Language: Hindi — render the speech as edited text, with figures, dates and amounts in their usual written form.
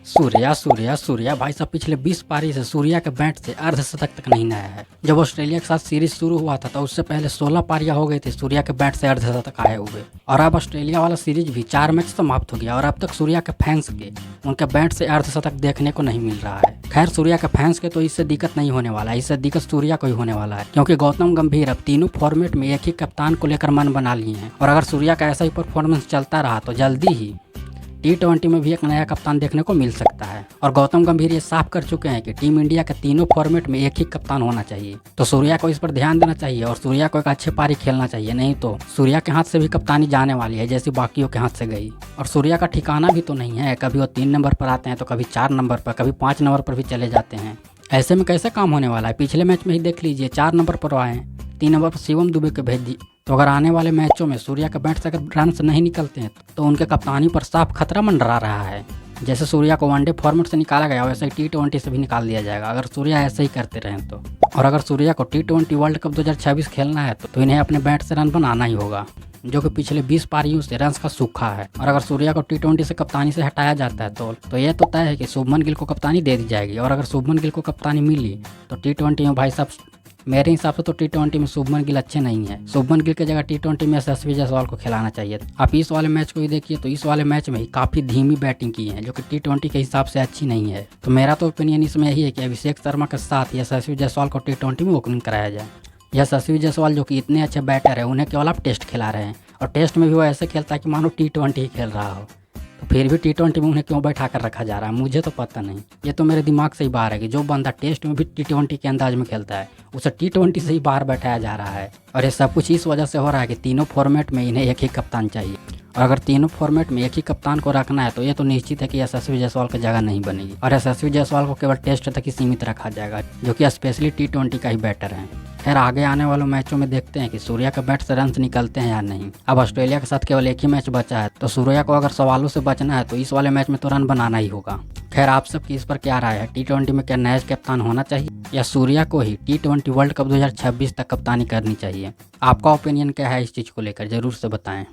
सूर्या सूर्या सूर्या भाई साहब पिछले 20 पारी से सूर्या के बैट से अर्धशतक तक नहीं आया है। जब ऑस्ट्रेलिया के साथ सीरीज शुरू हुआ था तो उससे पहले 16 पारियां हो गई थी सूर्या के बैट से अर्धशतक आए हुए, और अब ऑस्ट्रेलिया वाला सीरीज भी 4 मैच समाप्त हो गया और अब तक सूर्या के फैंस के उनके बैट से अर्धशतक देखने को नहीं मिल रहा है। खैर सूर्या के फैंस के तो इससे दिक्कत नहीं होने वाला है, इससे दिक्कत सूर्या को ही होने वाला है, क्योंकि गौतम गंभीर अब तीनों फॉर्मेट में एक ही कप्तान को लेकर मन बना लिए हैं, और अगर सूर्या का ऐसा ही परफॉर्मेंस चलता रहा तो जल्दी ही T20 में भी एक नया कप्तान देखने को मिल सकता है। और गौतम गंभीर ये साफ कर चुके हैं कि टीम इंडिया के तीनों फॉर्मेट में एक ही कप्तान होना चाहिए, तो सूर्या को इस पर ध्यान देना चाहिए और सूर्या को एक अच्छे पारी खेलना चाहिए, नहीं तो सूर्या के हाथ से भी कप्तानी जाने वाली है जैसी बाकियों के हाथ से गई। और सूर्या का ठिकाना भी तो नहीं है, कभी वो 3 नंबर पर आते हैं तो कभी 4 नंबर पर, कभी 5 नंबर पर भी चले जाते हैं। ऐसे में कैसे काम होने वाला है? पिछले मैच में ही देख लीजिए, 4 नंबर पर आए हैं, 3 नंबर पर शिवम दुबे को भेज दी। तो अगर आने वाले मैचों में सूर्या के बैट से अगर रन नहीं निकलते हैं तो उनके कप्तानी पर साफ खतरा मंडरा रहा है। जैसे सूर्या को वनडे फॉर्मेट से निकाला गया वैसे ही T20 से भी निकाल दिया जाएगा अगर सूर्या ऐसे ही करते रहें तो। और अगर सूर्या को T20 वर्ल्ड कप 2026 खेलना है तो इन्हें अपने बैट से रन बनाना ही होगा, जो कि पिछले 20 पारियों से रन का सूखा है। और अगर सूर्या को T20 से कप्तानी से हटाया जाता है तो यह तो तय है कि शुभमन गिल को कप्तानी दे दी जाएगी, और अगर शुभमन गिल को कप्तानी मिली तो T20 में भाई साहब मेरे हिसाब से तो T20 में शुभमन गिल अच्छे नहीं है। शुभमन गिल की जगह T20 में यशस्वी जायसवाल को खिलाना चाहिए। आप इस वाले मैच को ही देखिए तो इस वाले मैच में ही काफ़ी धीमी बैटिंग की है, जो कि T20 के हिसाब से अच्छी नहीं है। तो मेरा तो ओपिनियन इसमें यही है कि अभिषेक शर्मा के साथ यशस्वी जायसवाल को T20 में ओपनिंग कराया जाए। यशस्वी जायसवाल जो कि इतने अच्छे बैटर है, उन्हें केवल आप टेस्ट खिला रहे हैं, और टेस्ट में भी वो ऐसे खेलता है कि मानो T20 ही खेल रहा हो, तो फिर भी T20 में उन्हें क्यों बैठा कर रखा जा रहा है मुझे तो पता नहीं। ये तो मेरे दिमाग से ही बाहर है कि जो बंदा टेस्ट में भी T20 के अंदाज में खेलता है उसे T20 से ही बाहर बैठाया जा रहा है। और ये सब कुछ इस वजह से हो रहा है कि तीनों फॉर्मेट में इन्हें एक ही कप्तान चाहिए, और अगर तीनों फॉर्मेट में एक ही कप्तान को रखना है तो ये तो निश्चित है कि यशस्वी जायसवाल की जगह नहीं बनेगी, और यशस्वी जायसवाल को केवल टेस्ट तक ही सीमित रखा जाएगा, जो कि स्पेशली T20 का ही बैटर है। खैर आगे आने वाले मैचों में देखते हैं कि सूर्या के बैट से रन निकलते हैं या नहीं। अब ऑस्ट्रेलिया के साथ केवल एक ही मैच बचा है, तो सूर्या को अगर सवालों से बचना है तो इस वाले मैच में तो रन बनाना ही होगा। खैर आप सबकी इस पर क्या राय है? T20 में क्या नया कप्तान होना चाहिए या सूर्या को ही T20 वर्ल्ड कप 2026 तक कप्तानी करनी चाहिए? आपका ओपिनियन क्या है इस चीज़ को लेकर, जरूर से बताएं।